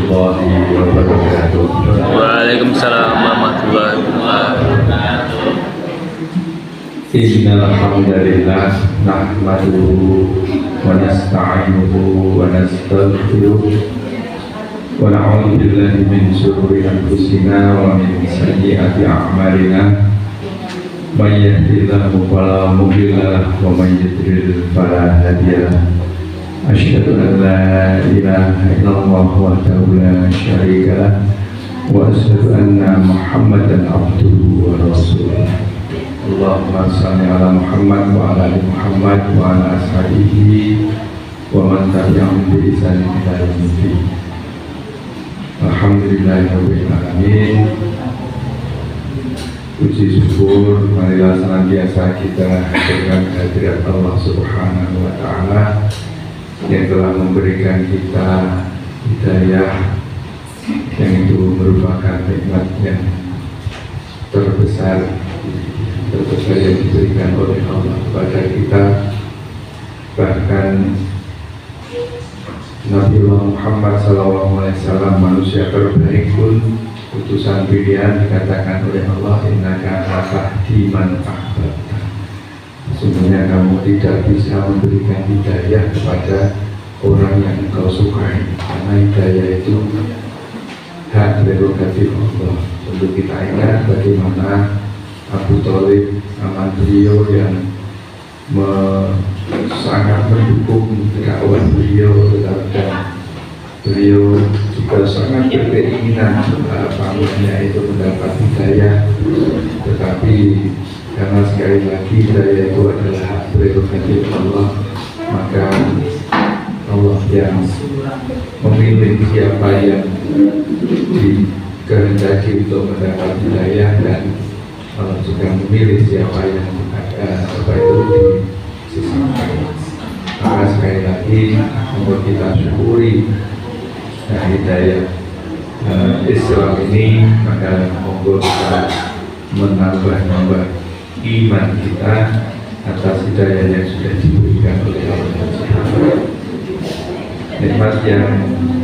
warahmatullahi wabarakatuh. Waalaikumsalam warahmatullahi wabarakatuh. Innal hamdalillah nahmaduhu wa nasta'inuhu wa nastaghfiruh wa na'udzu billahi min shururi anfusina wa min sayyiati a'malina. May yahdihillahu fala mudilla lahu wa may yudlil fala hadiya lahu. Asyhadu an la ilaha illallah wahdahu la syarika lahu wa asyhadu anna Muhammadan abduhu wa rasuluh. Allahumma shalli ala Muhammad wa ala ali Muhammad wa ala ashabihi wa man tabi'ahum bi ihsan ila yaumil din. Alhamdulillahirabbil alamin. Puji syukur marilah senantiasa kita haturkan kehadirat Allah Subhanahu wa taala yang telah memberikan kita hidayah, yang itu merupakan nikmat yang terbesar yang diberikan oleh Allah kepada kita. Bahkan Nabiullah Muhammad SAW, manusia terbaik pun, utusan pilihan, dikatakan oleh Allah, innaka la tahdi man ahbabta. Sesungguhnya kamu tidak bisa memberikan hidayah kepada orang yang engkau sukai, karena hidayah itu hak prerogatif Allah. Untuk kita ingat bagaimana Abu Thalib, aman beliau yang sangat mendukung dakwah beliau, tetapi beliau juga sangat berkeinginan pamannya itu mendapat hidayah, tetapi karena sekali lagi hidayah itu adalah hak prerogatif Allah, maka Allah yang memilih siapa yang dikehendaki untuk mendapat hidayah, dan Allah juga memilih siapa yang itu disisihkan. Maka sekali lagi untuk kita syukuri hidayah Islam ini, maka monggo kita menambah iman kita atas hidayah yang sudah diberikan oleh Allah. Nikmat yang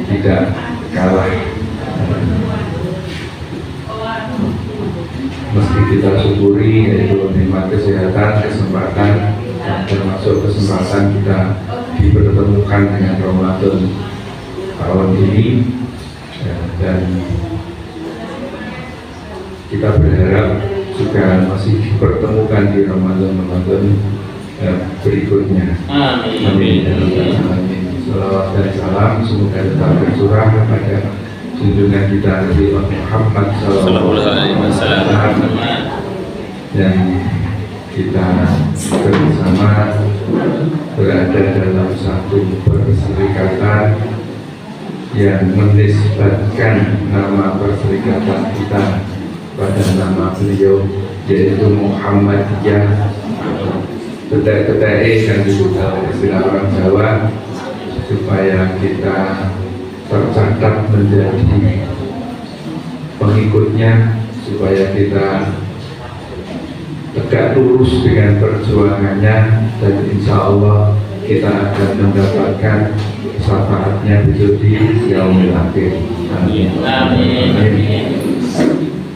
tidak kalah, mesti kita syukuri, yaitu nikmat kesehatan, kesempatan, termasuk kesempatan kita dipertemukan dengan Ramadan tahun ini, dan kita berharap juga masih dipertemukan di Ramadan berikutnya. Amin. Amin. Salawat dan salam semoga tetap tercurah kepada junjungan kita Nabi Muhammad SAW, dan kita bersama berada dalam satu perserikatan yang menisbatkan nama perserikatan kita pada nama beliau, yaitu Muhammadiyah. Tetek-tetek yang disebut istilah orang Jawa, supaya kita tercatat menjadi pengikutnya, supaya kita tegak lurus dengan perjuangannya, dan insya Allah kita akan mendapatkan syafaatnya besok di yaumil akhir. Amin. Amin.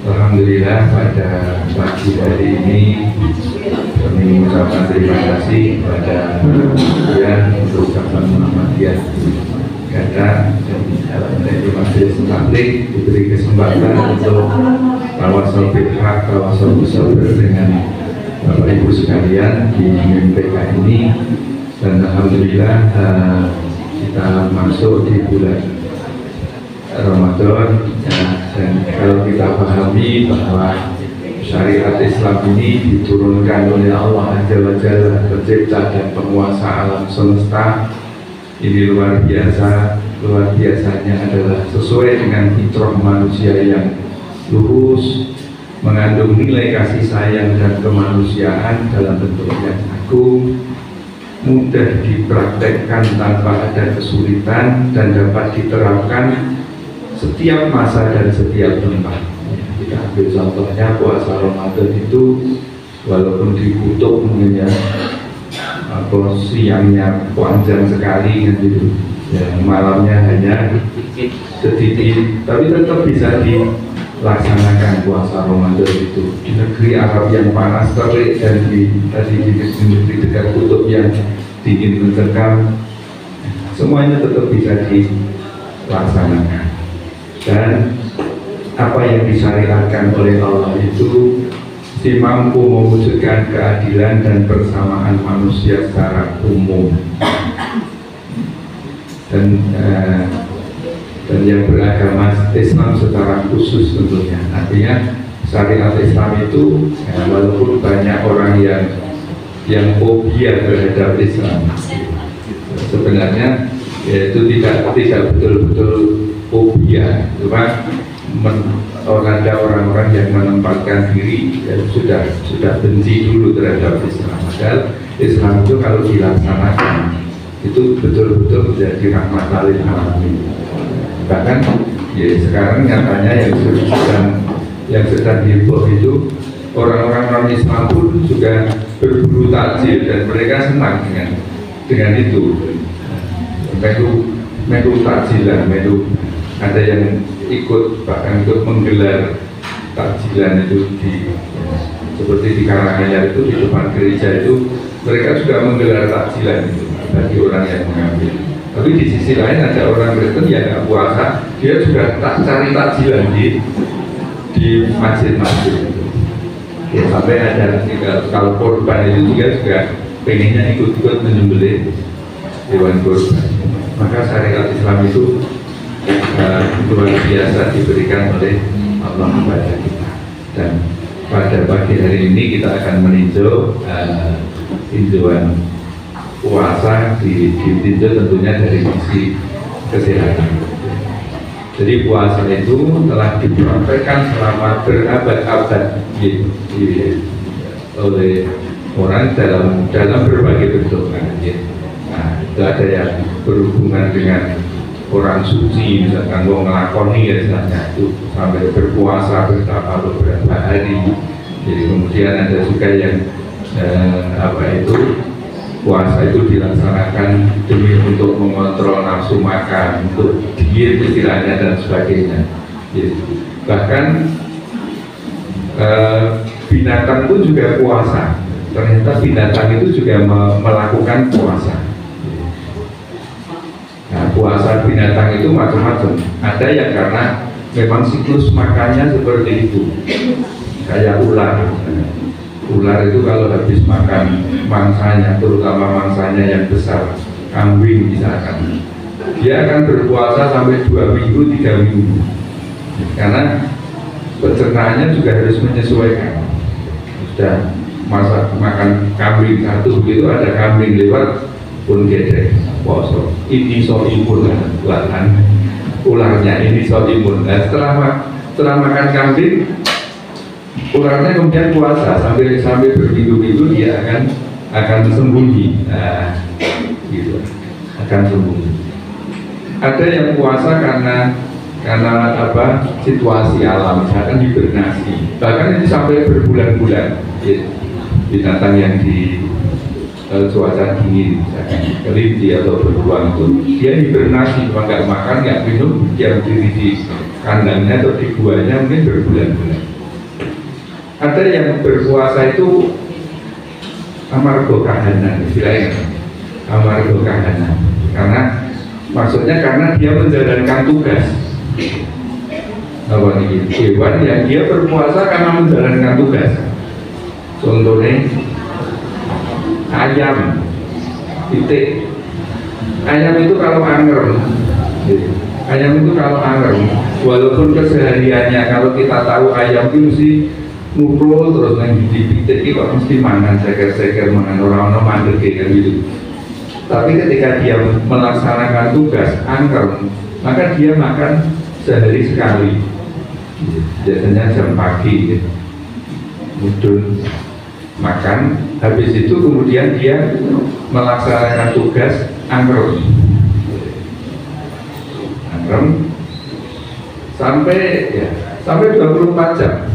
Alhamdulillah, pada pagi hari ini kami mengucapkan terima kasih kepada kalian untuk ucapan Muhammadiyah, karena dari majelis taklim diberi kesempatan untuk tawasul bil haq, tawasul bersabar dengan Bapak Ibu sekalian di MPK ini, dan alhamdulillah kita masuk di bulan Ramadan, dan kalau kita pahami bahwa syariat Islam ini diturunkan oleh Allah Azza wa Jalla, pencipta dan penguasa alam semesta ini, luar biasanya adalah sesuai dengan fitrah manusia yang lurus, mengandung nilai kasih sayang dan kemanusiaan dalam bentuk yang agung, mudah dipraktekkan tanpa ada kesulitan, dan dapat diterapkan setiap masa dan setiap tempat. Kita ambil contohnya puasa Ramadan itu, walaupun dikutuk mungkin ya, siangnya panjang sekali gitu, ya, malamnya hanya sedikit, tapi tetap bisa dilaksanakan puasa Ramadan itu di negeri Arab yang panas terik dan di negeri dekat kutub yang dingin mencekam, semuanya tetap bisa dilaksanakan. Dan apa yang disyariatkan oleh Allah itu si mampu mewujudkan keadilan dan persamaan manusia secara umum, dan yang beragama Islam secara khusus tentunya. Artinya syariat Islam itu walaupun banyak orang yang fobia terhadap Islam, sebenarnya itu tidak betul-betul fobia, cuma ada orang-orang yang menempatkan diri dan sudah benci dulu terhadap Islam. Padahal Islam itu kalau dilaksanakan itu betul-betul menjadi rahmatan lil alamin. Bahkan ya sekarang nyatanya yang sedang heboh itu orang-orang non Islam pun juga berburu takjil dan mereka senang dengan itu. Menu takjilan, ada yang ikut, bahkan ikut menggelar takjilan itu seperti di Karanganyar itu di depan gereja itu mereka juga menggelar takjilan itu bagi orang yang mengambil. Tapi di sisi lain ada orang Kristen yang nggak puasa, dia juga cari takjilan di masjid-masjid. Ya, sampai ada kalau korban itu juga pengennya ikut-ikut menyembelih hewan kurban. Maka syariat Islam itu luar biasa diberikan oleh Allah kepada kita. Dan pada pagi hari ini kita akan meninjau tinjauan puasa, ditinjau tentunya dari sisi kesehatan. Jadi puasa itu telah dipraktekkan selama berabad-abad oleh orang dalam berbagai bentuk. Nah, itu ada yang berhubungan dengan orang suci, misalkan mau ngelakoni ya misalnya itu sampai berpuasa beberapa hari. Jadi kemudian ada juga yang puasa itu dilaksanakan demi untuk mengontrol nafsu makan, untuk diet istilahnya dan sebagainya. Jadi, bahkan binatang pun juga puasa. Ternyata binatang itu juga melakukan puasa. Nah, puasa binatang itu macam-macam. Ada yang karena memang siklus makannya seperti itu, kayak ular. Ular itu kalau habis makan mangsanya, terutama mangsanya yang besar, kambing misalkan, dia akan berpuasa sampai 2 minggu, 3 minggu. Karena pencernaannya juga harus menyesuaikan. Sudah makan kambing satu begitu, ada kambing lewat pun gedek poso, ini so imun lahan ularnya, ini so imun. Nah, setelah makan kambing, ularnya kemudian puasa sampai berminggu-minggu, dia akan sembunyi. Nah, gitu, akan sembunyi. Ada yang puasa karena situasi alam, misalkan hibernasi, bahkan ini sampai berbulan-bulan. Binatang yang di cuaca dingin, misalkan kelinci atau beruang itu dia hibernasi, nggak makan, nggak minum, dia berdiri di kandangnya atau di guanya mungkin berbulan-bulan. Ada yang berpuasa itu amargo kahanan, istilahnya amargo kahanan, karena maksudnya karena dia menjalankan tugas. Hewan yang dia berpuasa karena menjalankan tugas. Contohnya ayam, pitik. Ayam itu kalau anger, walaupun kesehariannya kalau kita tahu ayam itu mesti ngumpul terus di pitik itu mesti mangan seker-seker, mangan orang-orang mandek kayak gitu. Tapi ketika dia melaksanakan tugas anger, maka dia makan sehari sekali, biasanya jam pagi, mudun makan, habis itu kemudian dia melaksanakan tugas angkrem sampai 24 jam,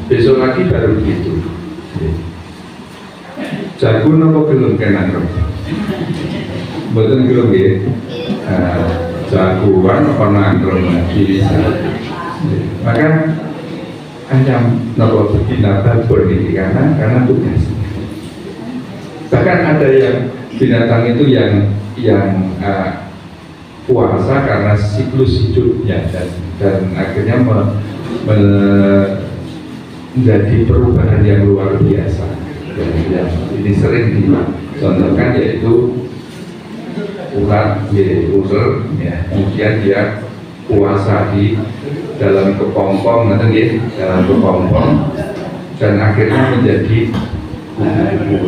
besok lagi baru begitu. Jagung apa belum kan angkrem? Betul belum ya? jagoan ono angklung lagi. Maka hanya nopo binatang berdiri karena tugas. Bahkan ada yang binatang itu yang puasa karena siklus hidupnya dan akhirnya menjadi perubahan yang luar biasa. Dan ini sering dicontohkan yaitu ular, ya. Kemudian dia puasa di dalam kepompong, dalam kepompong, dan akhirnya menjadi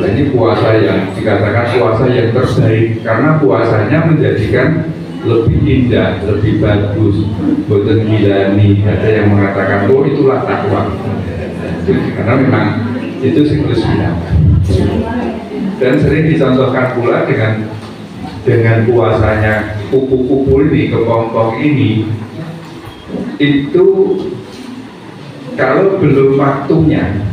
ini puasa yang dikatakan puasa yang terbaik karena puasanya menjadikan lebih indah, lebih bagus, boten gilani. Ada yang mengatakan, oh itulah takwa, karena memang itu siklus binatang. Dan sering dicontohkan pula dengan puasanya kupu-kupu ini, kepompong ini, itu kalau belum waktunya,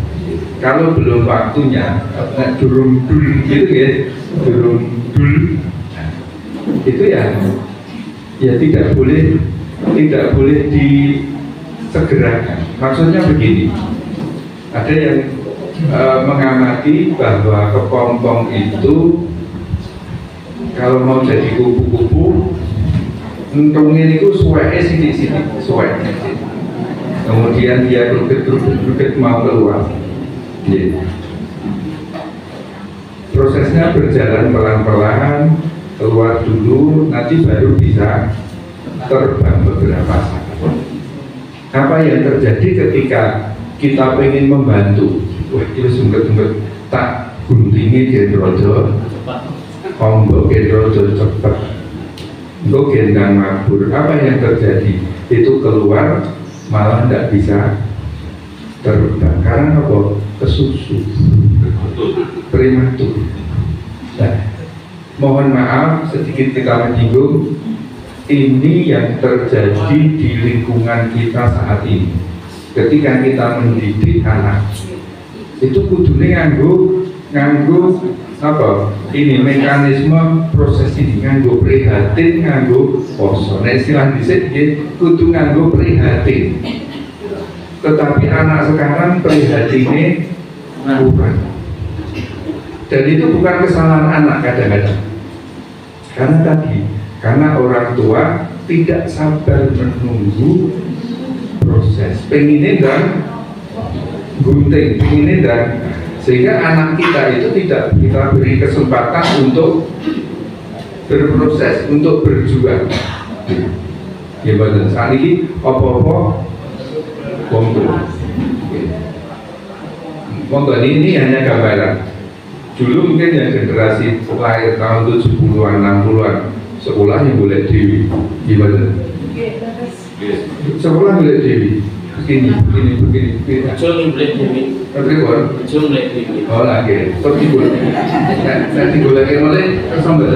durung dul gitu ya, durung dul, itu ya tidak boleh disegerakan. Maksudnya begini, ada yang mengamati bahwa kepompong itu kalau mau jadi kupu-kupu untungnya itu suweknya sini-sini, kemudian dia gruget mau keluar. Prosesnya berjalan pelan-pelan, keluar dulu, nanti baru bisa terbang beberapa saat. Apa yang terjadi ketika kita pengen membantu? Wah, itu sungguh-sungguh tak guntingi gendrodo, ombok gendrodo cepat, untuk gendang mabur. Apa yang terjadi? Itu keluar malah tidak bisa terbang karena apa? Kesusu, prematur. Nah, mohon maaf sedikit kita menyinggung, ini yang terjadi di lingkungan kita saat ini. Ketika kita mendidik anak, itu kudunya nganggo apa? Ini mekanisme proses ini nganggo prihatin, nganggo poso. Nah, istilah dhisik kudu nganggo prihatin. Tetapi anak sekarang prihatinnya kurang. Dan itu bukan kesalahan anak kadang-kadang. Karena orang tua tidak sabar menunggu proses. Pengennya dan gunting, pengennya dan sehingga anak kita itu tidak kita beri kesempatan untuk berproses, untuk berjuang. Ya betul. Saat ini apa-apa Monggo ini hanya gambaran. Dulu mungkin yang generasi lahir tahun 70-an, 60-an sekolah yang boleh dewi, gimana? Sekolah boleh dewi, begini. Jom boleh dewi. Jom boleh dewi. Oh lagi, seperti boleh. Nanti boleh lagi mulai tersambung.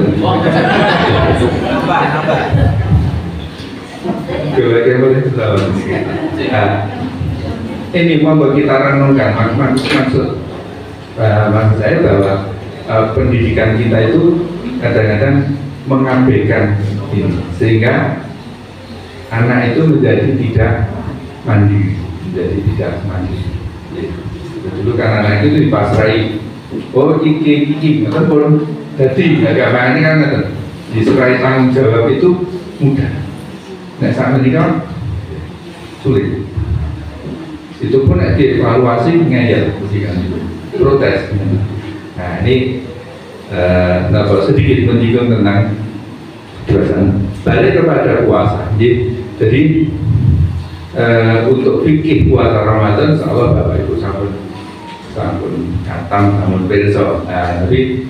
Boleh mulai tersambung. Ini mau kita renungkan maksud saya bahwa pendidikan kita itu kadang-kadang mengabaikan ini sehingga anak itu menjadi tidak mandiri. Dulu kan anak itu dipasrai, oh iki kan belum jadi agama ini kan diserai tanggung jawab itu mudah. Nah saat ini kan sulit. Itu pun dievaluasi ngeyel protes. Nah ini sedikit menyinggung tentang puasa. Balik kepada puasa. Jadi untuk fikih puasa Ramadan, insya Allah Bapak Ibu sampun katam, sampun pirsa. Nah, tapi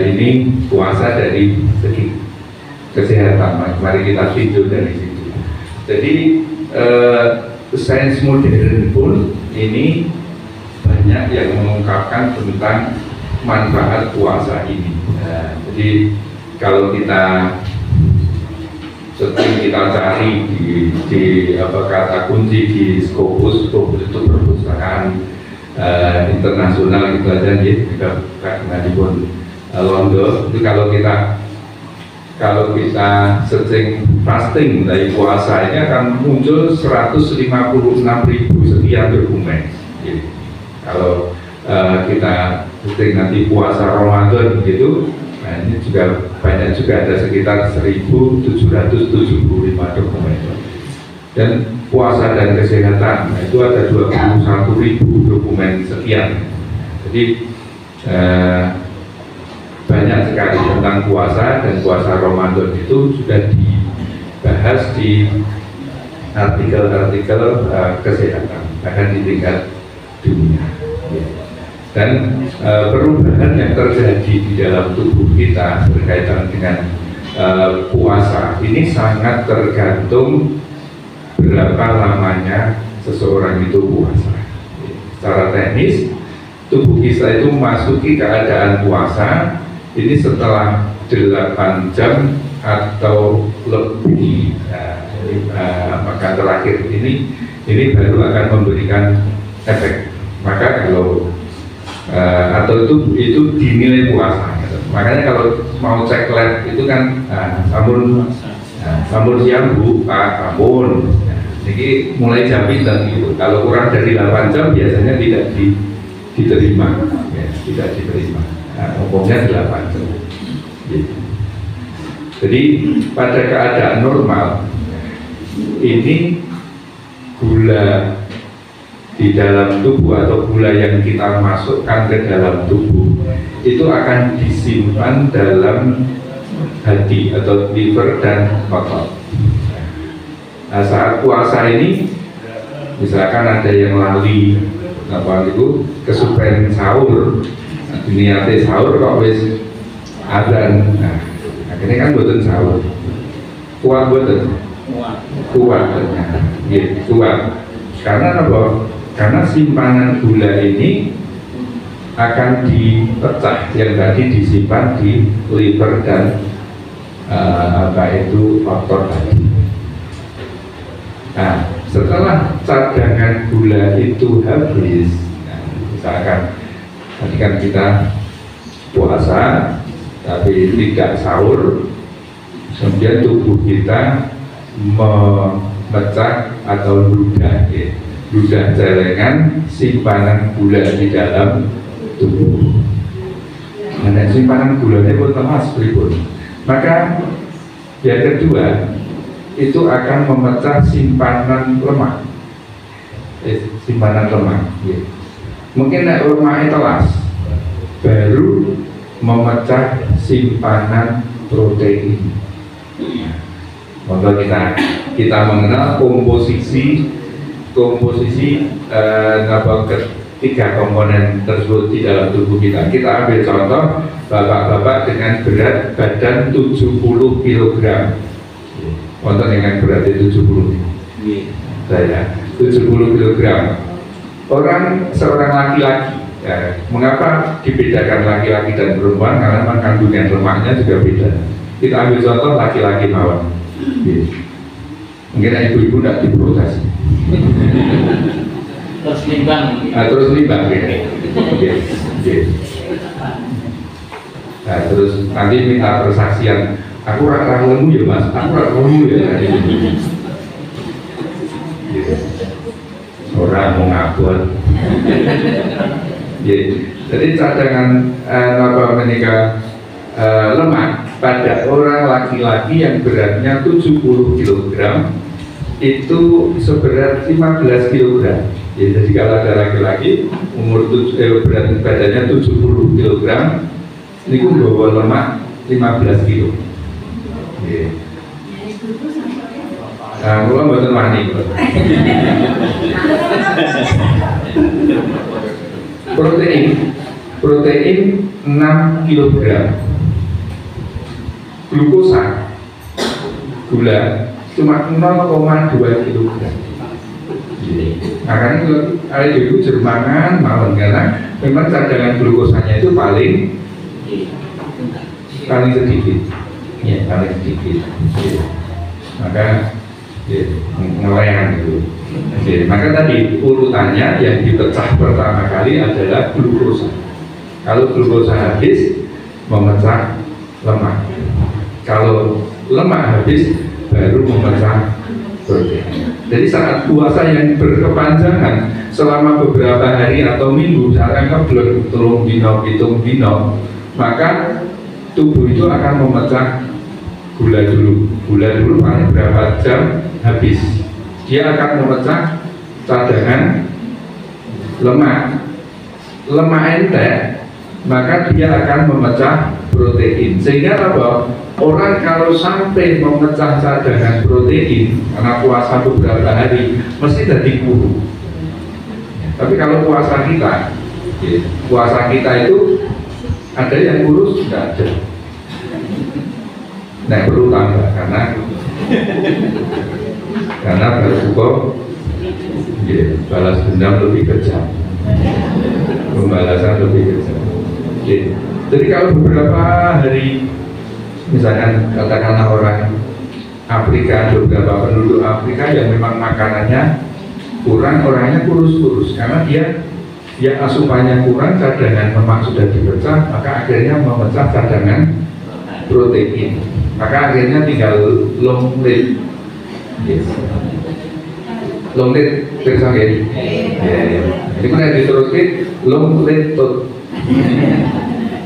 ini puasa dari segi kesehatan. Mari kita tinjau dari situ. Jadi sains modern pun ini banyak yang mengungkapkan tentang manfaat puasa ini. Nah, jadi kalau kita sering kita cari di kata kunci di Scopus itu perpustakaan internasional gitu aja ya, juga di pun London. Itu kalau kita kalau kita searching fasting dari puasa ini akan muncul 156.000 sekian dokumen. Jadi, kalau kita searching nanti puasa Ramadan gitu, nah ini juga banyak juga, ada sekitar 1.775 dokumen. Dan puasa dan kesehatan, nah itu ada 21.000 dokumen sekian. Jadi banyak sekali tentang puasa, dan puasa Ramadan itu sudah dibahas di artikel-artikel kesehatan, bahkan di tingkat dunia. Dan perubahan yang terjadi di dalam tubuh kita berkaitan dengan puasa ini sangat tergantung berapa lamanya seseorang itu puasa. Secara teknis, tubuh kita itu memasuki keadaan puasa ini setelah 8 jam atau lebih. Maka terakhir ini baru akan memberikan efek. Maka kalau atau itu dinilai puasa. Makanya kalau mau cek lab itu kan sampun siang Bu, Pak, sampun. Jadi mulai jam pinten gitu. Kalau kurang dari 8 jam biasanya tidak diterima, ya, tidak diterima. Umumnya 8 jam. Gitu. Jadi pada keadaan normal ini gula di dalam tubuh atau gula yang kita masukkan ke dalam tubuh itu akan disimpan dalam hati atau liver dan otot. Nah, saat puasa ini misalkan ada yang lali apa itu kesupen sahur, niate sahur kok wis adzan, nah akhirnya kan boten sahur, kuat boten, kuat, kuat. Karena apa? Karena simpanan gula ini akan dipecah, yang tadi disimpan di liver dan otot tadi. Nah, setelah cadangan gula itu habis, nah, misalkan tadi kan kita puasa tapi tidak sahur, kemudian tubuh kita memecah atau ludah celengan simpanan gula di dalam tubuh. Nah, simpanan gulanya pun temas pripun. Maka yang kedua itu akan memecah simpanan lemak. Simpanan lemak. Ya. Mungkin lemaknya telas, baru memecah simpanan protein. Contoh kita mengenal komposisi tiga komponen tersebut di dalam tubuh kita. Kita ambil contoh bapak-bapak dengan berat badan 70 kg. Contoh dengan berat 70. Saya 70 kg. Seorang laki-laki. Ya, mengapa dibedakan laki-laki dan perempuan? Karena kandungan lemaknya juga beda. Kita ambil contoh laki-laki mawon. Mungkin ibu-ibu tidak diprotes. Terus nimbang. Terus nimbang ya. Nah, terus nanti minta persaksian. Aku rak ramumu ya Mas. Aku rak ramumu ya. Orang mau ngabur. Jadi cadangan menikah lemak pada orang laki-laki yang beratnya 70 kg itu seberat 15 kg. Jadi kalau ada laki-laki berat badannya 70 kg, ini bawa lemak 15 kg. Nah, mulai buatan wani. Protein 6 kg. Glukosa, gula cuma 0,2 kg. Makanya kalau itu jermangan mawon, karena memang cadangan glukosanya itu paling sedikit, ya paling sedikit. Maka ngelayan itu. Maka tadi urutannya yang dipecah pertama kali adalah glukosa. Kalau glukosa habis, memecah lemak. Kalau lemak habis baru memecah protein. Jadi saat puasa yang berkepanjangan selama beberapa hari atau minggu, misalkan ngeblok telung dino, pitung dino, maka tubuh itu akan memecah gula dulu. Gula dulu paling berapa jam habis. Dia akan memecah cadangan lemak. Lemak entek, maka dia akan memecah protein. Sehingga apa? Orang kalau sampai memecah cadangan protein karena puasa beberapa hari, mesti jadi kurus. Tapi kalau puasa kita itu ada yang kurus, tidak ada. Nah, perlu tambah karena bersyukur balas dendam lebih kejam, pembalasan lebih kejam. Jadi kalau beberapa hari, misalkan katakanlah orang Afrika, beberapa penduduk Afrika yang memang makanannya kurang, orangnya kurus-kurus karena dia asupannya kurang, cadangan lemak sudah dipecah, maka akhirnya memecah cadangan protein, maka akhirnya tinggal long lead. Long lead tersangkir. Jadi mana diteruskan long lead tot.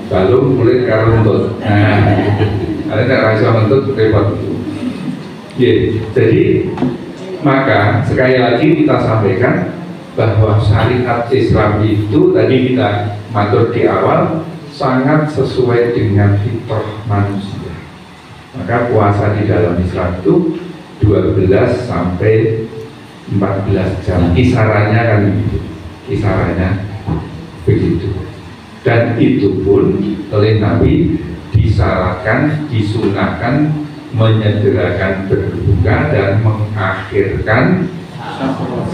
Balung kulit karo untut. Nah, ada tak rasa untut repot. Jadi maka sekali lagi kita sampaikan bahwa syariat Islam itu tadi kita matur di awal sangat sesuai dengan fitrah manusia. Maka puasa di dalam Islam itu 12 sampai 14 jam. Kisarannya kan begitu. Kisarannya begitu. Dan itu pun oleh Nabi disyaratkan, disunahkan menyegerakan berbuka dan mengakhirkan sahur.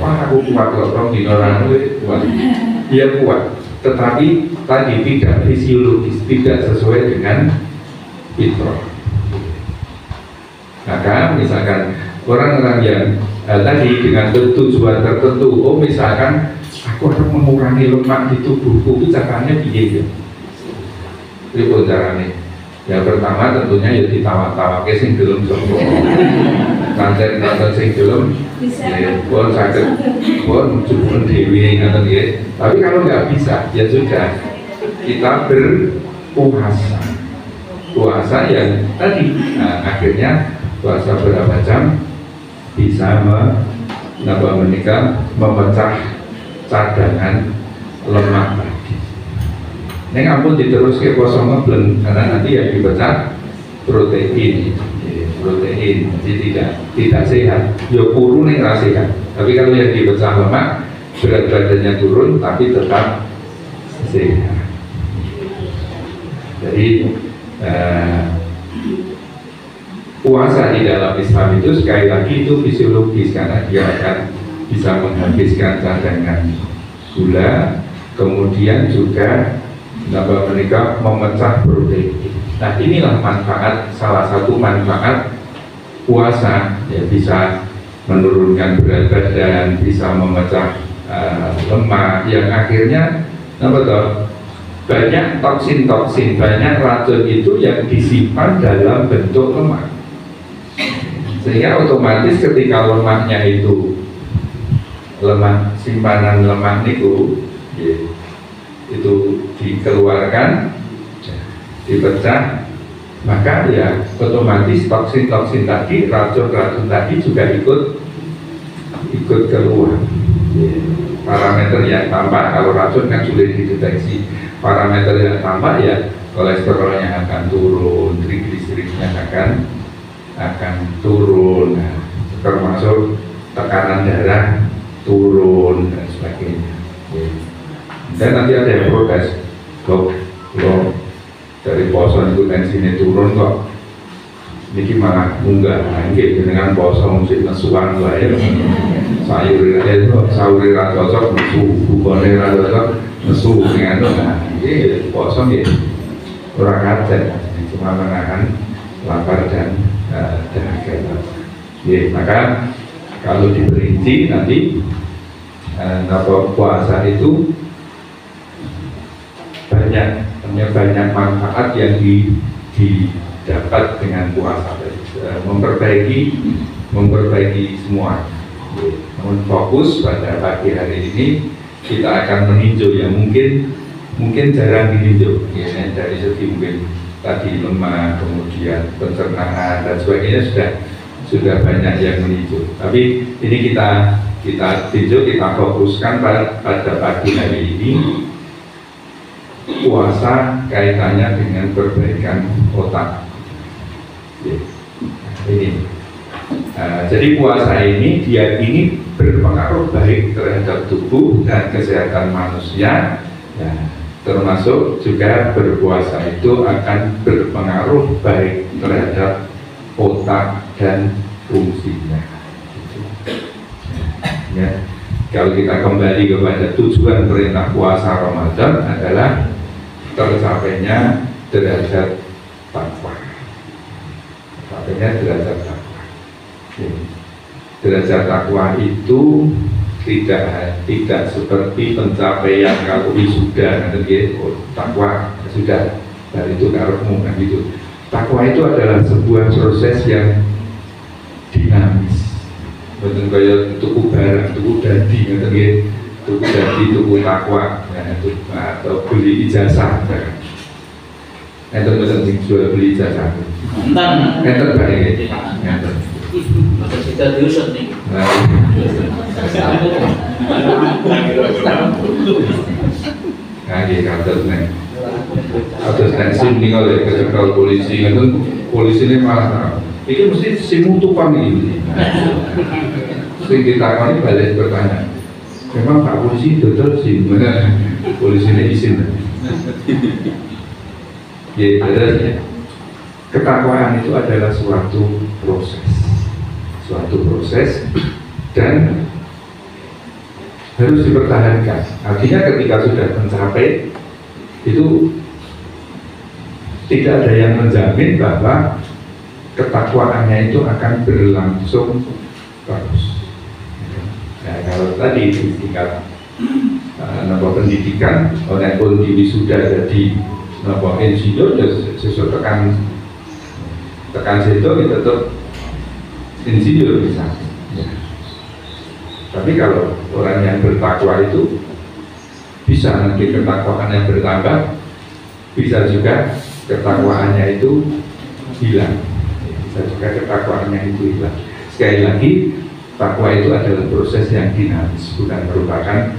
Wah, aku kuat loh, di orang itu kuat. Dia kuat, tetapi tadi tidak fisiologis, tidak sesuai dengan fitrah. Maka misalkan orang-orang yang tadi dengan tujuan tertentu, misalkan aku akan mengurangi lemak di tubuhku, itu caranya piye ya? Itu caranya. Yang pertama tentunya ya ditawa-tawa ke sing gelem sapa. Kanten-kanten sing gelem ya pun saged pun jupun dhewe ngoten nggih. Tapi kalau nggak bisa ya sudah kita berpuasa. Puasa yang tadi akhirnya puasa berapa jam bisa menikah memecah cadangan lemak tadi. Ini ampun diterus ke poso ngebleng karena nanti yang dipecah protein, jadi tidak sehat. Yo kuru nih nggak sehat. Tapi kalau yang dipecah lemak berat badannya turun tapi tetap sehat. Jadi puasa di dalam Islam itu sekali lagi itu fisiologis karena dia akan bisa menghabiskan cadangan gula, kemudian juga dapat mereka memecah protein. Nah, inilah manfaat, salah satu manfaat puasa, ya bisa menurunkan berat badan, bisa memecah lemak, yang akhirnya banyak toksin-toksin, banyak racun itu yang disimpan dalam bentuk lemak, sehingga otomatis ketika lemaknya itu lemak, simpanan lemak itu dikeluarkan, dipecah, maka ya otomatis toksin-toksin tadi, racun-racun tadi juga ikut keluar. Parameter yang tampak, kalau racun kan sulit dideteksi, parameter yang tampak ya kolesterolnya akan turun, trigliseridnya akan turun, termasuk tekanan darah turun dan sebagainya. Dan nanti ada yang protes, kok dari poso itu tensinya turun kok, ini malah munggah lagi dengan poso mesti nesuan lah ya. Sayur cocok nesu, bukone cocok nesu dengan ini poso ya orang kaget, cuma menahan lapar dan dahaga. Maka kalau diperinci nanti puasa itu banyak manfaat yang didapat dengan puasa, memperbaiki semua. Namun fokus pada pagi hari ini kita akan meninjau yang mungkin jarang ditinjau, ya, dari segi mungkin tadi lemah, kemudian pencernaan dan sebagainya sudah banyak yang meninjau. Tapi ini kita tinjau, kita fokuskan pada pagi hari ini. Puasa kaitannya dengan perbaikan otak. Ini. Jadi puasa ini berpengaruh baik terhadap tubuh dan kesehatan manusia. Ya, termasuk juga berpuasa itu akan berpengaruh baik terhadap otak dan fungsinya. Ya. Kalau kita kembali kepada tujuan perintah puasa Ramadan adalah tercapainya derajat takwa. Tercapainya derajat takwa. Derajat takwa itu tidak seperti pencapaian kalau wisuda, nanti takwa sudah dari itu karepmu kan gitu. Takwa itu adalah sebuah proses yang dinamis. Betul kayak tuku barang, tuku dadi, tuku dadi, tuku takwa, atau beli ijazah. Enten betul sing jual beli ijazah. Enten baik. Enten. Kita diusut nih. Nah, dia kados nih. Kados nih sim nih oleh kecekal polisi, kan polisi ini malah. Ini mesti simu tukang ini. Sing ditakoni balik bertanya. Memang Pak Polisi betul sih, mana polisi ini izin. Ya, ya. Ketakwaan itu adalah suatu proses dan harus dipertahankan. Artinya ketika sudah mencapai itu tidak ada yang menjamin bahwa ketakwaannya itu akan berlangsung terus. Nah, kalau tadi di tingkat pendidikan, walaupun di wisuda jadi insinyur, sesuatu tekan situ kita tetap insinyur bisa. Ya. Tapi kalau orang yang bertakwa itu bisa nanti ketakwaannya bertambah, bisa juga ketakwaannya itu hilang. Juga ketakwaannya itu hilang. Sekali lagi, takwa itu adalah proses yang dinamis, bukan merupakan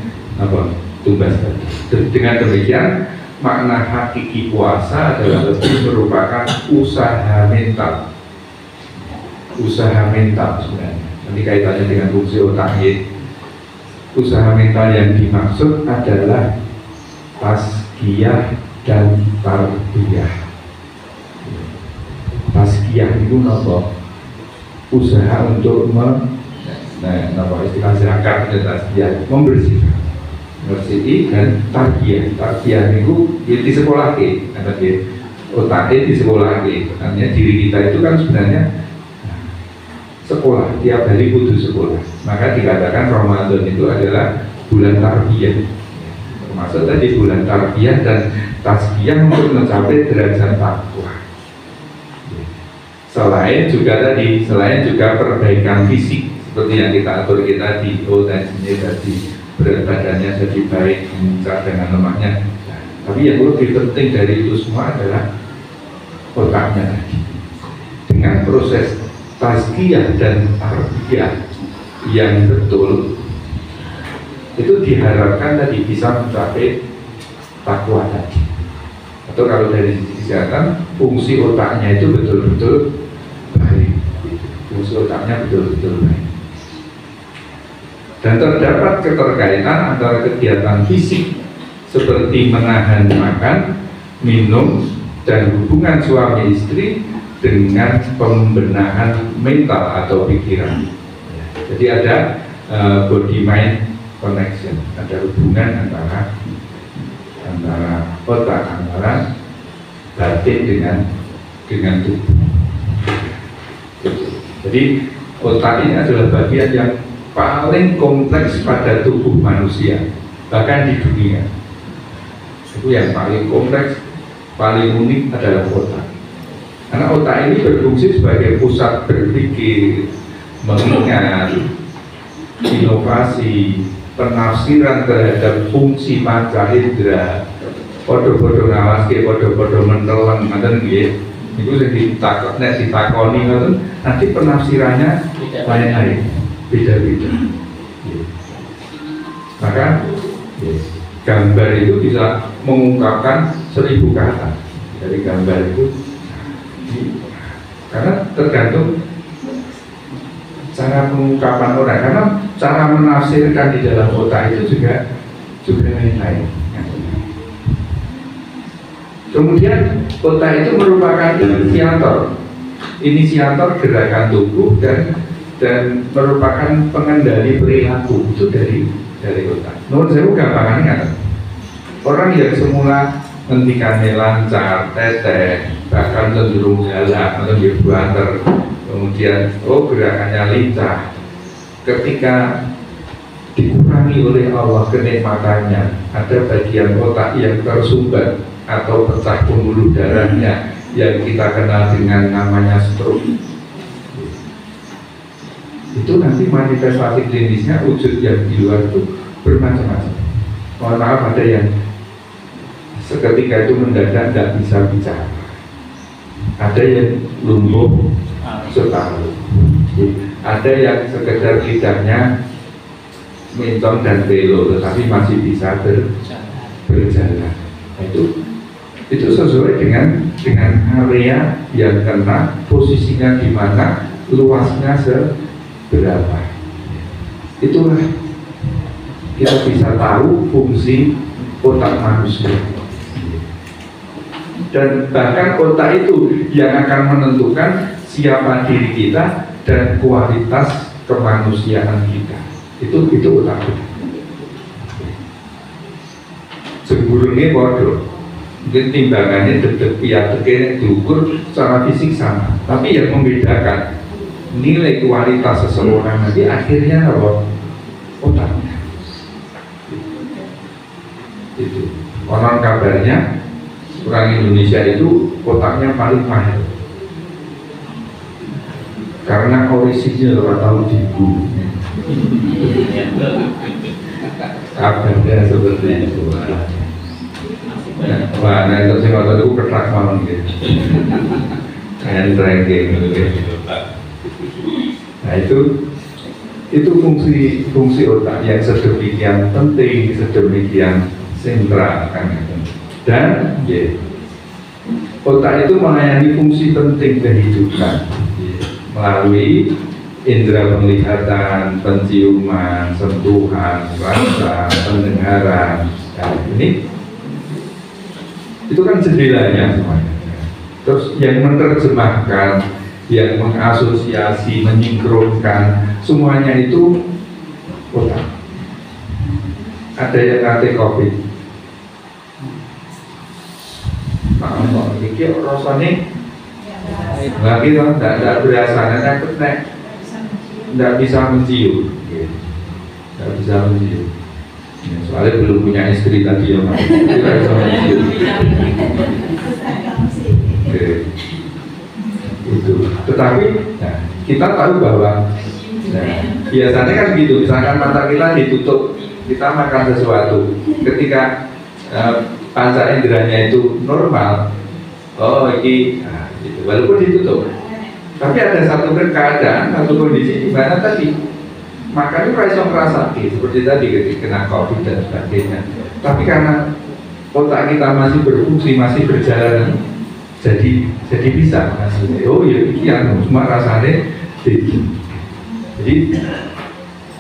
tumbas tadi. Dengan demikian, makna hakiki puasa adalah lebih merupakan usaha mental sebenarnya. Nanti kaitannya dengan fungsi otak. Usaha mental yang dimaksud adalah tazkiyah dan tarbiyah. Tazkiyah itu apa? Usaha untuk istilah zakat dan tazkiyah, membersihkan dan tarbiyah. Tarbiyah itu di sekolah otaknya di sekolah artinya diri kita itu kan sebenarnya sekolah, tiap hari kudu sekolah. Maka dikatakan Ramadan itu adalah bulan tarbiyah, termasuk tadi bulan tarbiyah dan tazkiyah untuk mencapai derajat takwa. Selain juga perbaikan fisik seperti yang kita atur tadi, tadi berat badannya jadi baik, dengan lemaknya. Tapi yang lebih penting dari itu semua adalah otaknya tadi. Dengan proses tazkiyah dan tarbiyah yang betul, itu diharapkan tadi bisa mencapai takwa tadi. Atau kalau dari sisi kesehatan, fungsi otaknya itu betul-betul baik, fungsi otaknya betul-betul baik. Dan terdapat keterkaitan antara kegiatan fisik seperti menahan makan, minum, dan hubungan suami istri dengan pembenahan mental atau pikiran. Jadi ada body mind connection, ada hubungan antara otak, antara batin dengan tubuh. Jadi otak ini adalah bagian yang paling kompleks pada tubuh manusia, bahkan di dunia. Itu yang paling kompleks, paling unik adalah otak. Karena otak ini berfungsi sebagai pusat berpikir, mengingat, inovasi, penafsiran terhadap fungsi panca indera, podo-podo ngawaske, podo-podo menelan, ngoten nggih. Niku sing ditakoni ngoten, nanti penafsirannya lain-lain, beda-beda. Maka gambar itu bisa mengungkapkan 1000 kata dari gambar itu, karena tergantung cara pengungkapan orang, karena cara menafsirkan di dalam otak itu juga lain-lain. Kemudian otak itu merupakan inisiator gerakan tubuh dan merupakan pengendali perilaku itu dari otak. Menurut saya gampangannya kan, orang yang semula hentikannya lancar, teteh, bahkan cenderung galak atau berbanter, kemudian gerakannya lincah, ketika dikurangi oleh Allah kenikmatannya, ada bagian otak yang tersumbat atau pecah pembuluh darahnya yang kita kenal dengan namanya stroke. Itu nanti manifestasi klinisnya, wujud yang di luar itu bermacam-macam. Mohon maaf, ada yang seketika itu mendadak tidak bisa bicara, ada yang lumpuh setahun, ada yang sekedar lidahnya mincong dan belo tetapi masih bisa berjalan. Itu sesuai dengan area yang kena, posisinya di mana, luasnya seberapa. Itulah kita bisa tahu fungsi otak manusia. Dan bahkan otak itu yang akan menentukan siapa diri kita dan kualitas kemanusiaan kita. Itu otak kita. Segurunge bodoh, mungkin timbangannya dedek piateknya diukur secara fisik sama, tapi yang membedakan nilai kualitas seseorang nanti akhirnya apa? Otaknya. Itu konon kabarnya orang Indonesia itu otaknya paling mahal karena orisinil atau dibu. Kabarnya seperti itu. Wah, nah itu sih waktu itu kerak malam gitu, and ranking gitu. Nah itu fungsi otak yang sedemikian penting, sedemikian sentral kan. Dan otak itu melayani fungsi penting kehidupan melalui indera penglihatan, penciuman, sentuhan, rasa, pendengaran. Nah, ini itu kan jendelanya semuanya. Terus yang menerjemahkan, yang mengasosiasi, menyingkronkan, semuanya itu otak. Ada yang ngerti COVID. Nah, ini rasanya nggak gitu, nggak berasa, nggak bisa mencium, nggak bisa mencium. Soalnya belum punya istri tadi ya Mas. Itu. Tetapi kita tahu bahwa biasanya kan gitu, misalkan mata kita ditutup, kita makan sesuatu, ketika panca inderanya itu normal, ini gitu. Walaupun ditutup, tapi ada satu keadaan, satu kondisi di mana tadi makan itu rasa merasa seperti tadi ketika kena COVID dan sebagainya. Tapi karena otak kita masih berfungsi, masih berjalan, jadi bisa maksudnya. Oh ya, yang cuma rasanya jadi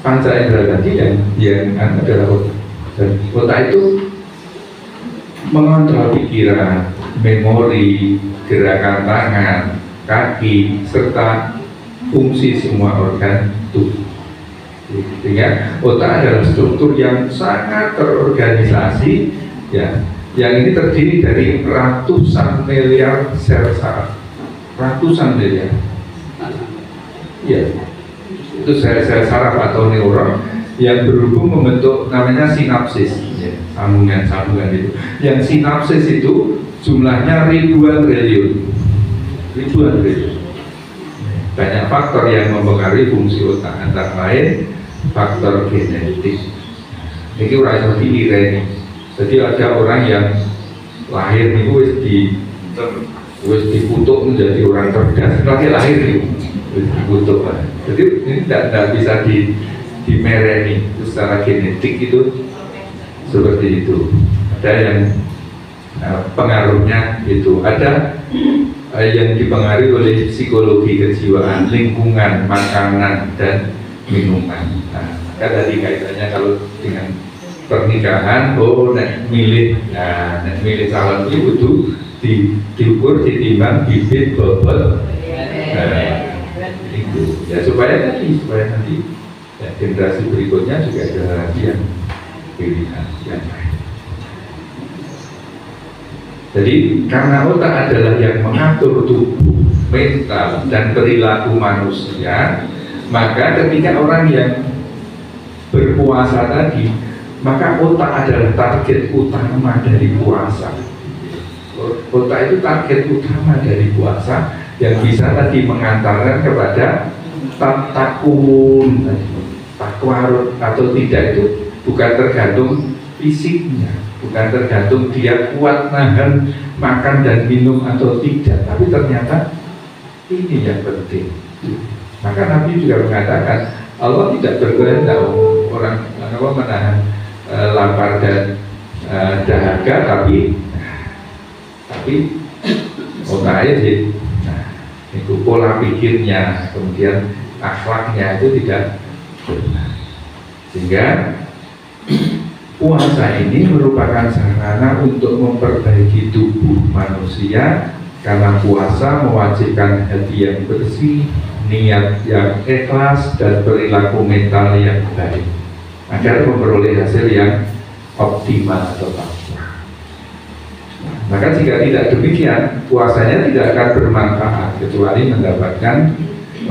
panca indera tadi yang adalah otak. Dan otak itu mengontrol pikiran, memori, gerakan tangan, kaki, serta fungsi semua organ tubuh. Sehingga otak adalah struktur yang sangat terorganisasi, ya, yang ini terdiri dari ratusan miliar sel saraf, ratusan miliar, ya, itu sel-sel saraf atau neuron yang berhubung membentuk namanya sinapsis, ya, sambungan-sambungan itu. Yang sinapsis itu jumlahnya ribuan triliun, ribuan triliun. Banyak faktor yang mempengaruhi fungsi otak, antara lain faktor genetik. Ini orang yang ini. Jadi ada orang yang lahir itu wis dikutuk menjadi orang cerdas, lahir itu wis dikutuk. Jadi ini tidak bisa dimereni secara genetik itu seperti itu. Ada yang pengaruhnya itu, ada yang dipengaruhi oleh psikologi kejiwaan, lingkungan, makanan dan minuman. Nah, maka tadi kaitannya kalau dengan pernikahan, nek milih calon itu kudu diukur, ditimbang bibit bobot. Itu ya supaya nanti ya, generasi berikutnya juga ada yang pilihan yang lain. Jadi karena otak adalah yang mengatur tubuh, mental dan perilaku manusia, maka ketika orang yang berpuasa tadi, maka otak adalah target utama dari puasa. Otak itu target utama dari puasa yang bisa tadi mengantarkan kepada takun, takwarut atau tidak itu bukan tergantung fisiknya, bukan tergantung dia kuat nahan makan dan minum atau tidak, tapi ternyata ini yang penting. Maka Nabi juga mengatakan Allah tidak berkehendak orang menahan lapar dan dahaga, tapi otaknya sih, itu pola pikirnya, kemudian akhlaknya itu tidak benar. Sehingga puasa ini merupakan sarana untuk memperbaiki tubuh manusia, karena puasa mewajibkan hati yang bersih, niat yang ikhlas dan perilaku mental yang baik agar memperoleh hasil yang optimal atau takwa. Maka jika tidak demikian, puasanya tidak akan bermanfaat kecuali mendapatkan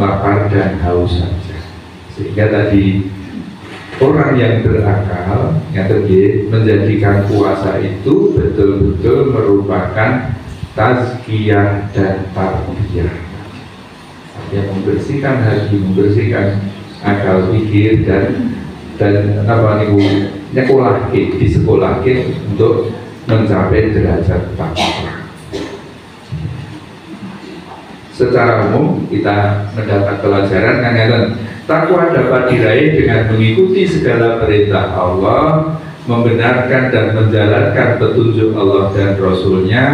lapar dan haus saja. Sehingga tadi orang yang berakal, yang tadi menjadikan puasa itu betul-betul merupakan tazkiyah dan tarbiyah, yang membersihkan hati, membersihkan akal pikir dan apa nih, nyekolahke, disekolahke untuk mencapai derajat takwa. Secara umum kita mendapat pelajaran kan, takwa dapat diraih dengan mengikuti segala perintah Allah, membenarkan dan menjalankan petunjuk Allah dan Rasul-Nya,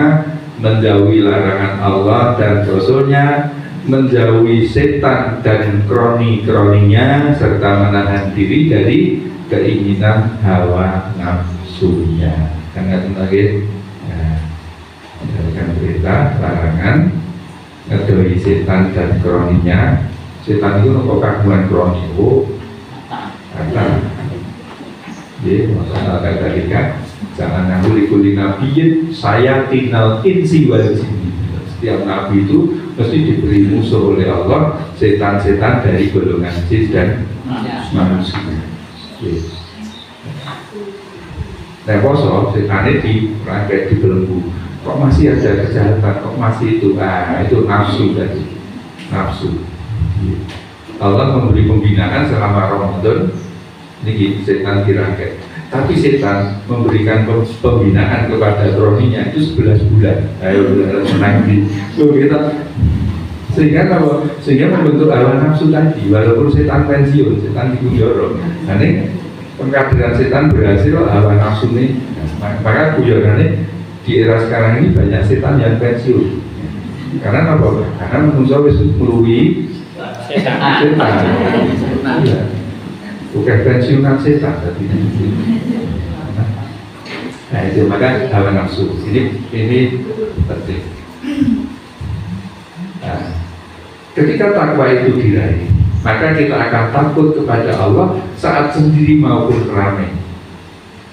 menjauhi larangan Allah dan Rasul-Nya, menjauhi setan dan kroni-kroninya, serta menahan diri dari keinginan hawa nafsunya. Karena sebagai menjalankan perintah, larangan, ngedoi setan dan kroninya. Setan itu nopo kagungan kroni, kata ya, masalah tadi kan, jangan nguli nabiin saya tinal insi wal jinni. Setiap nabi itu mesti diberi musuh oleh Allah, setan-setan dari golongan jin dan manusia. Nah, poso setannya dirangkai, dibelenggu. Kok masih ada kejahatan? Kok masih itu? Itu nafsu tadi, nafsu. Allah memberi pembinaan selama Ramadan. Ini setan dirangkai. Tapi setan memberikan pembinaan kepada kroninya itu 11 bulan. Ayo senang di kita. Sehingga membentuk hawa nafsu tadi. Walaupun setan pensiun, setan di Kujoro. Nah, ini pengkaderan setan berhasil, hawa nafsu ini. Maka guyorannya di era sekarang ini banyak setan yang pensiun. Karena apa? Karena manusia wis meluwi setan. Iya. Bukan pensiunan setan tadi. Nah itu, maka hawa nafsu ini penting. Nah, ketika takwa itu diraih, maka kita akan takut kepada Allah saat sendiri maupun ramai,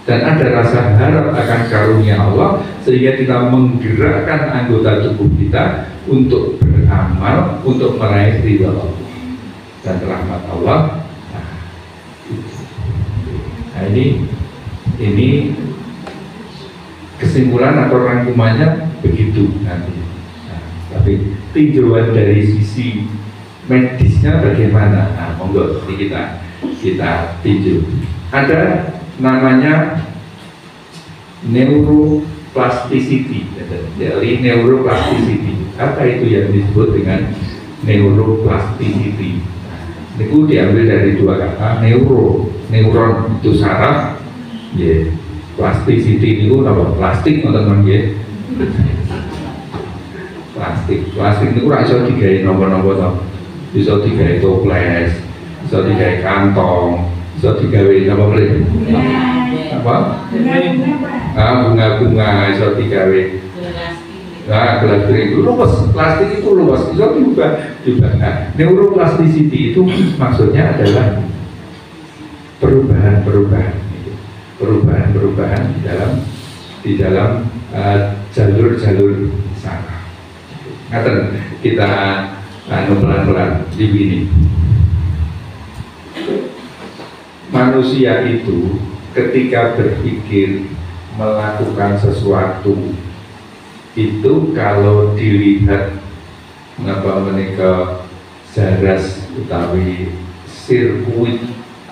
dan ada rasa harap akan karunia Allah, sehingga kita menggerakkan anggota tubuh kita untuk beramal, untuk meraih ridha Allah dan rahmat Allah. Nah ini kesimpulan atau rangkumannya begitu nanti. Nah, Tapi tinjauan dari sisi medisnya bagaimana? Nah, monggo ini kita tinjau. Ada namanya neuroplasticity. Jadi neuroplasticity. Apa itu yang disebut dengan neuroplasticity? Itu diambil dari dua kata, neuron itu saraf, ya. Plasticity itu apa? Plastik teman-teman ya. Plastik itu ora iso digawe napa-napa to. Bisa digawe toples, bisa digawe kantong, bisa digawe apa boleh? Apa? Bunga-bunga bisa digawe. Nah, plastik itu luas, plastik itu luas, bisa juga. Nah, neuroplasticity itu maksudnya adalah perubahan di dalam jalur-jalur saraf. Ngaten kita pelan-pelan di sini. Manusia itu ketika berpikir melakukan sesuatu itu kalau dilihat mengapa menika zaras utawi sirkuit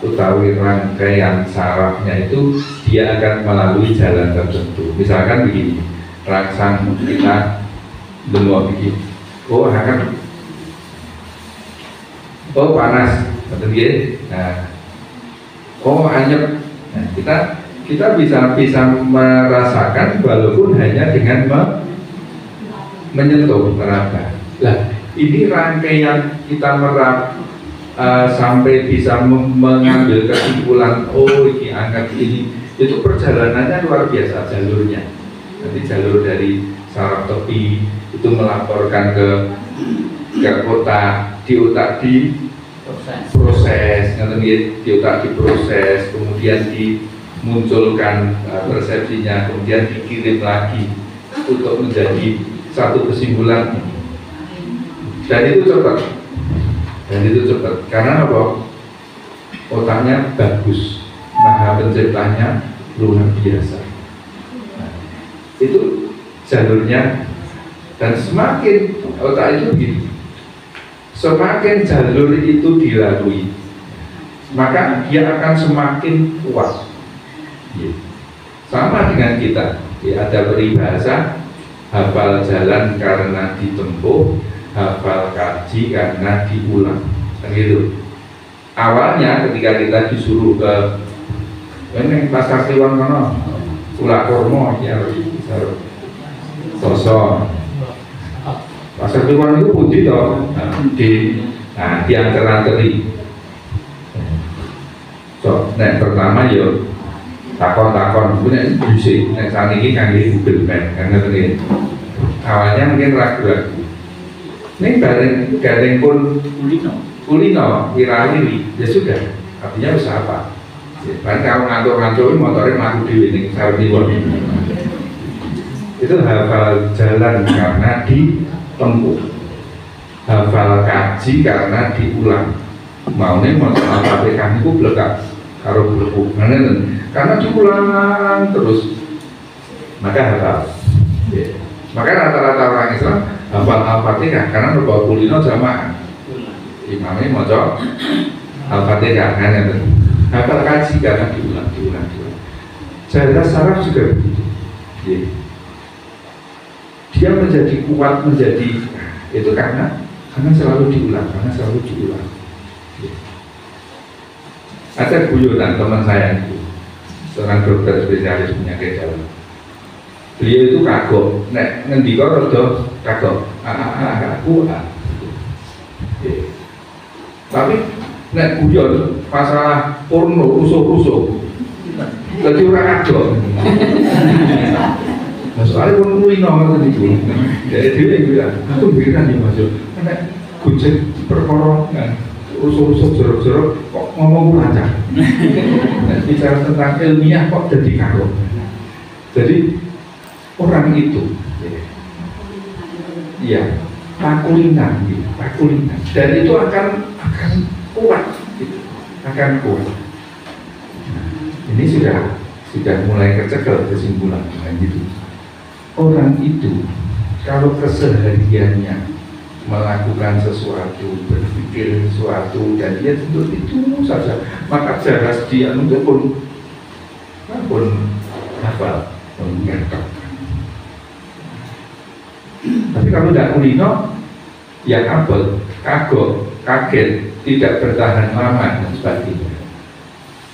utawi rangkaian sarafnya itu dia akan melalui jalan tertentu. Misalkan begini, rangsang kita benua begini, panas, betul ya? Nah, anyep. Nah, kita bisa merasakan walaupun hanya dengan menyentuh, meraba. Lah, ini rangkaian kita meraba sampai bisa mengambil kesimpulan, ini angkat ini, itu perjalanannya luar biasa jalurnya. Nanti jalur dari saraf tepi itu melaporkan ke otak, di otak diproses, di otak diproses, kemudian dimunculkan persepsinya, kemudian dikirim lagi untuk menjadi satu kesimpulan. Dan itu cepat. Karena apa? Otaknya bagus, maha penciptanya luar biasa. Nah, itu jalurnya. Dan semakin otak itu begini, semakin jalur itu dilalui, maka dia akan semakin kuat. Sama dengan kita, ada peribahasa, hafal jalan karena ditempuh, hafal kaji karena diulang. Gitu. Awalnya ketika kita disuruh ke pasar Kliwon kono, Ula Kormo ya, sosok pasar Kliwon itu putih toh, di antar-antari. So, pertama yo takon, kemudian bisik, saat ini kangge Google Map, karena tadi awalnya mungkin ragu-ragu. Ini garing pun kulino, wirawiri, ya sudah, artinya usaha apa? Kan kalau ngantuk-ngantuk motornya mati di ini, itu hafal jalan karena ditempuh, hafal kaji karena diulang. Maunya motor apa-apa itu belekat karo beleku, karena diulang terus, maka hafal. Maka rata-rata orang Islam hafal Al-Fatihah karena berbawa kulino jamaah. Imamnya moco Al-Fatihah kan, hafal kaji karena diulang. Jalan saraf juga begitu. Dia menjadi kuat, itu karena selalu diulang. Ada guyonan teman saya itu, seorang dokter spesialis penyakit dalam. Beliau itu kagok, ngendika rada kagok, aku. Tapi guyon masalah porno, rusuh, jadi orang kagok. Soalnya pun kulino kan itu, jadi dia bilang, aku bilang nih mas yo, gojek perkara rusuh jorok kok ngomong lancar. Bicara tentang ilmiah kok jadi kagok. Jadi orang itu, pakulinan, dan itu akan kuat, akan kuat. Ini sudah mulai kecekel kesimpulan gitu. Orang itu kalau kesehariannya melakukan sesuatu, berpikir sesuatu, dan dia tentu itu saja, maka jarak dia untuk pun hafal, mengerti. Tapi kalau tidak kulino, yang apel, kagok, kaget, tidak bertahan lama dan sebagainya.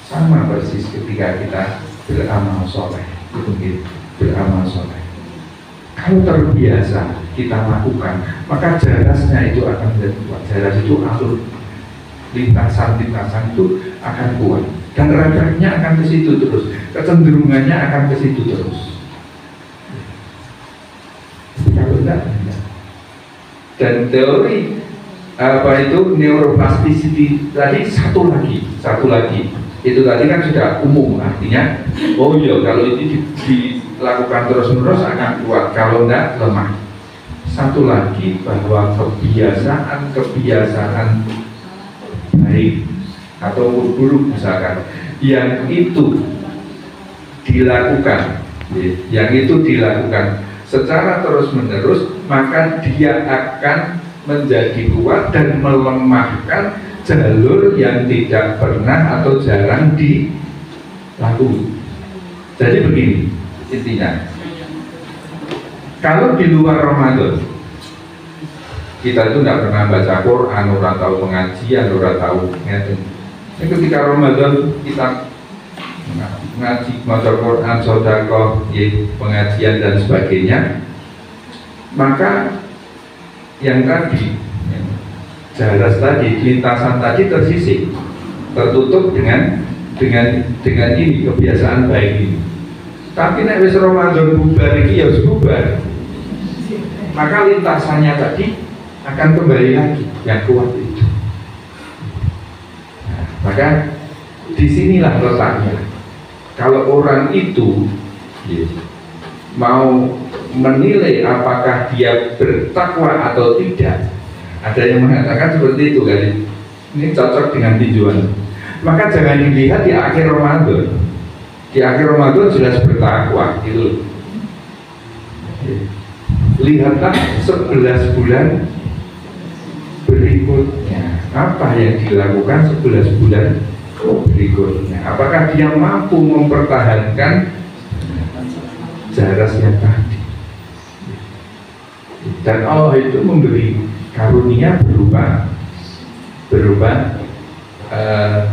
Sama persis ketika kita beramal soleh, beramal soleh. Kalau terbiasa kita lakukan, maka jarasnya itu akan menjadi kuat. Jaras itu alur, lintasan itu akan kuat, dan raganya akan ke situ terus, kecenderungannya akan ke situ terus. Kalau tidak. Dan teori neuroplasticity tadi satu lagi itu tadi kan sudah umum, artinya oh iya kalau itu dilakukan terus-menerus akan kuat, kalau enggak lemah. Satu lagi bahwa kebiasaan baik atau buruk misalkan yang itu dilakukan secara terus-menerus, maka dia akan menjadi kuat dan melemahkan jalur yang tidak pernah atau jarang dilakukan. Jadi begini intinya, kalau di luar Ramadan kita itu tidak pernah baca Quran, orang tahu pengajian, orang tahu ngeten. Ketika Ramadan kita ngaji, baca Quran, sedekah, pengajian dan sebagainya, maka yang tadi jaras tadi, lintasan tadi tersisih, tertutup dengan ini kebiasaan baik ini. Tapi nek wis Ramadan bubar iki ya bubar, maka lintasannya tadi akan kembali lagi yang kuat itu. Nah, maka disinilah letaknya. Kalau orang itu mau menilai apakah dia bertakwa atau tidak, ada yang mengatakan seperti itu kan, ini cocok dengan tinjauan. Maka jangan dilihat di akhir Ramadan. Di akhir Ramadan jelas bertakwa gitu. Lihatlah 11 bulan berikutnya, apa yang dilakukan 11 bulan berikutnya. Apakah dia mampu mempertahankan jarasnya tadi? Dan Allah itu memberi karunia berupa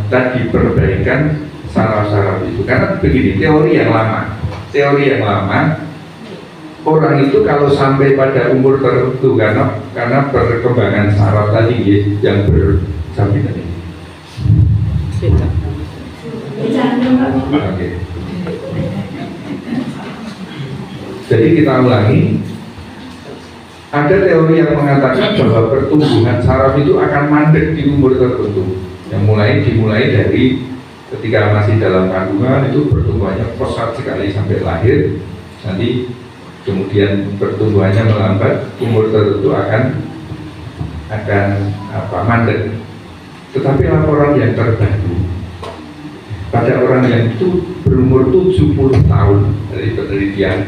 tadi perbaikan saraf-saraf itu. Karena begini, teori yang lama orang itu kalau sampai pada umur tertentu karena perkembangan saraf tadi yang sampai tadi. Oke. Jadi kita ulangi, ada teori yang mengatakan bahwa pertumbuhan saraf itu akan mandek di umur tertentu, yang dimulai dari ketika masih dalam kandungan itu pertumbuhannya pesat sekali sampai lahir, nanti kemudian pertumbuhannya melambat, umur tertentu akan mandek. Tetapi laporan yang terbaru pada orang yang itu berumur 70 tahun dari penelitian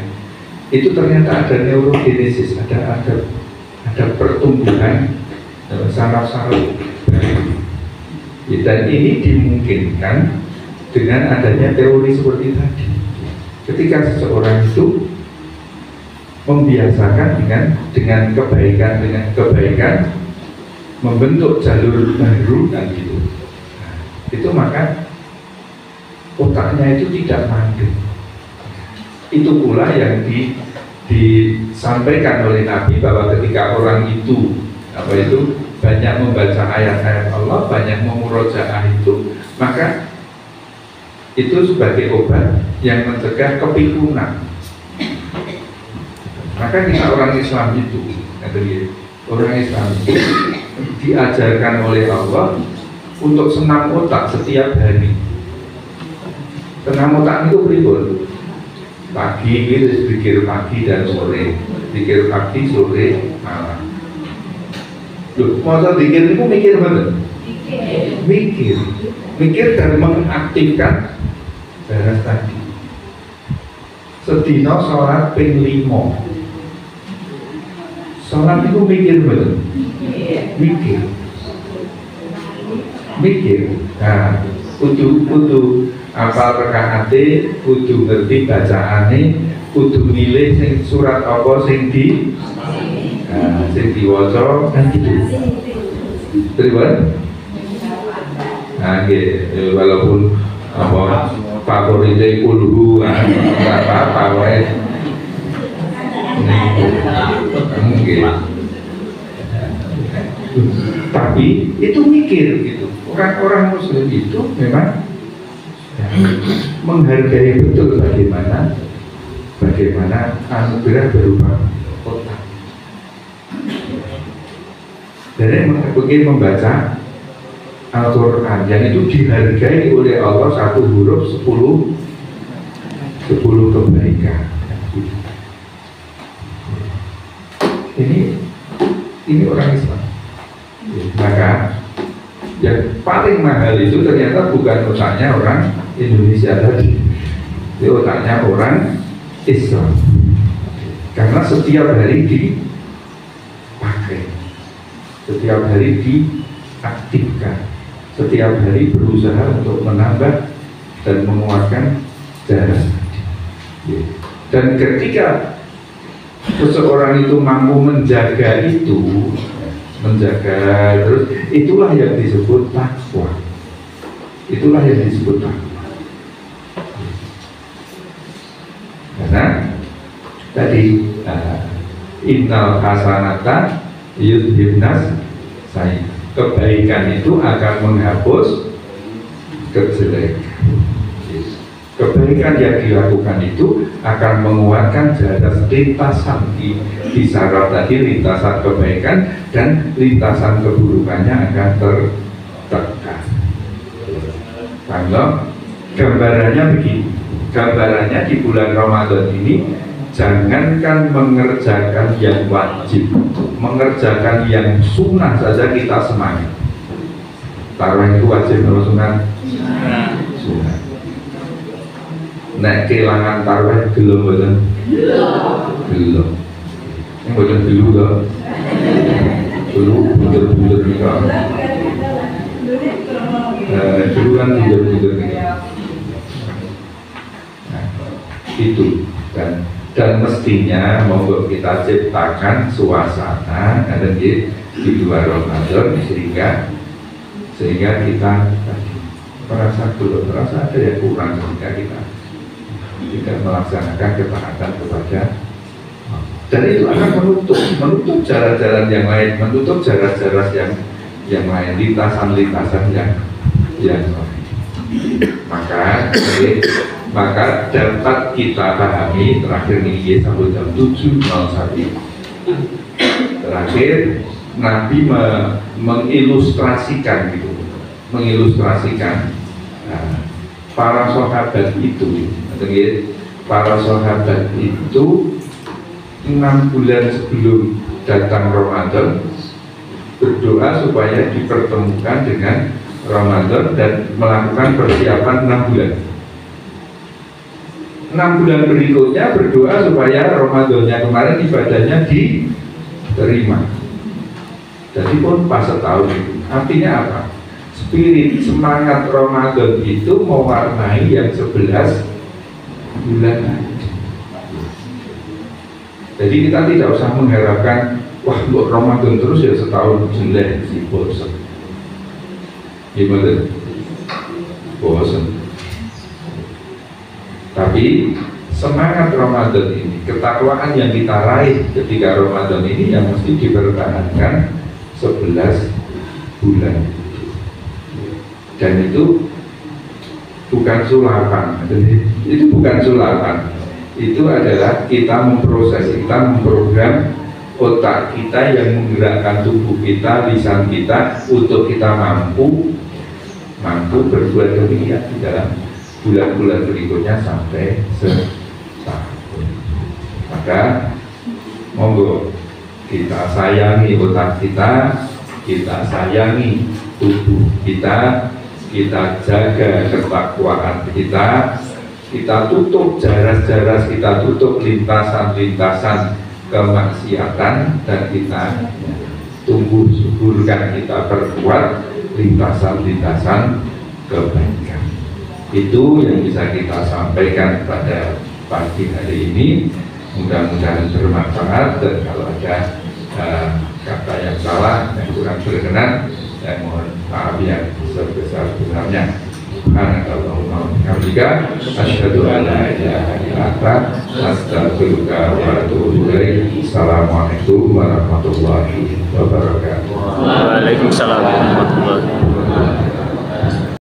itu ternyata ada neurogenesis, ada pertumbuhan saraf-saraf baru. Dan ini dimungkinkan dengan adanya teori seperti tadi. Ketika seseorang itu membiasakan dengan kebaikan membentuk jalur baru dan gitu, itu maka otaknya itu tidak mandek. Itu pula yang disampaikan oleh Nabi bahwa ketika orang itu banyak membaca ayat-ayat Allah, banyak memurojaah itu, maka itu sebagai obat yang mencegah kepikunan. Maka kita orang Islam itu diajarkan oleh Allah untuk senam otak setiap hari. Senam otak itu berikut: pagi itu pikir pagi dan sore, pikir pagi, sore, malam. Loh, masa pikir itu mikir betul? Mikir dan mengaktifkan jaras tadi. Sedina sholat ping 5. Sholat itu mikir betul, mikir. Nah, kudu apal rakaate, kudu ngerti bacaane, kudu milih sing surat apa sing diwaca kan gitu. Terus nah, walaupun apa favoritnya kulhu apa wae mungkin, tapi itu mikir gitu. Orang-orang Muslim itu memang menghargai betul bagaimana anugerah berupa otak. Dan mungkin membaca Al-Quran yang itu dihargai oleh Allah satu huruf 10 kebaikan. Ini orang Islam. Maka yang paling mahal itu ternyata bukan otaknya orang Indonesia tadi, itu otaknya orang Islam. Karena setiap hari dipakai, setiap hari diaktifkan, setiap hari berusaha untuk menambah dan menguatkan jarak. Dan ketika seseorang itu mampu menjaga terus, itulah yang disebut takwa. Karena tadi innal hasanata yudhibnas sayyi'at. Kebaikan itu akan menghapus kejelekan. Kebaikan yang dilakukan itu akan menguatkan jarak lintasan di syarat tadi, lintasan kebaikan dan lintasan keburukannya akan tertekan. Kalau gambarannya begini, gambarannya di bulan Ramadan ini jangankan mengerjakan yang wajib, mengerjakan yang sunnah saja kita semangat. Tarawih itu wajib atau sunnah? Sunnah. Nek kelangan tarawih gelem boten? Gelem. Ini boten gelu to. Gelu bunder-bunder nika. Gelu kan bunder-bunder nika. Nah, itu dan mestinya monggo kita ciptakan suasana ada di luar Ramadan sehingga kita merasa ada yang kurang sehingga kita tidak melaksanakan ketaatan kepada, dan itu akan menutup jalan-jalan yang lain, menutup jarak-jarak yang lain, lintasan-lintasan yang lain. Maka dapat kita pahami terakhir ini sampai jam 7.01. Terakhir Nabi mengilustrasikan para sahabat itu 6 bulan sebelum datang Ramadan berdoa supaya dipertemukan dengan Ramadan dan melakukan persiapan 6 bulan. 6 bulan berikutnya berdoa supaya Ramadannya kemarin ibadahnya diterima. Jadi pun pas setahun itu. Artinya apa? Spirit semangat Ramadan itu mewarnai yang 11 bulan. Jadi kita tidak usah mengharapkan wah buat Ramadan terus ya setahun jelek sih, bosan. Gimana? Bosan. Tapi semangat Ramadan ini, ketakwaan yang kita raih ketika Ramadan ini yang mesti dipertahankan 11 bulan. Dan itu bukan sulapan, itu bukan sulapan. Itu adalah kita memproses, kita memprogram otak kita yang menggerakkan tubuh kita, lisan kita untuk kita mampu berbuat demikian di dalam bulan-bulan berikutnya sampai setahun. Maka monggo kita sayangi otak kita sayangi tubuh kita jaga ketakwaan kita tutup jaras-jaras, kita tutup lintasan-lintasan kemaksiatan dan kita tumbuh suburkan, kita perkuat lintasan-lintasan kebaikan. Itu yang bisa kita sampaikan pada pagi hari ini. Mudah-mudahan bermanfaat, dan kalau ada kata yang salah, yang kurang berkenan, saya mohon maaf yang sebesar-besarnya. Subhanakallahumma wa bihamdika asyhadu an la ilaha illa anta astaghfiruka wa atubu ilaik. Assalamualaikum warahmatullahi wabarakatuh. Waalaikumsalam.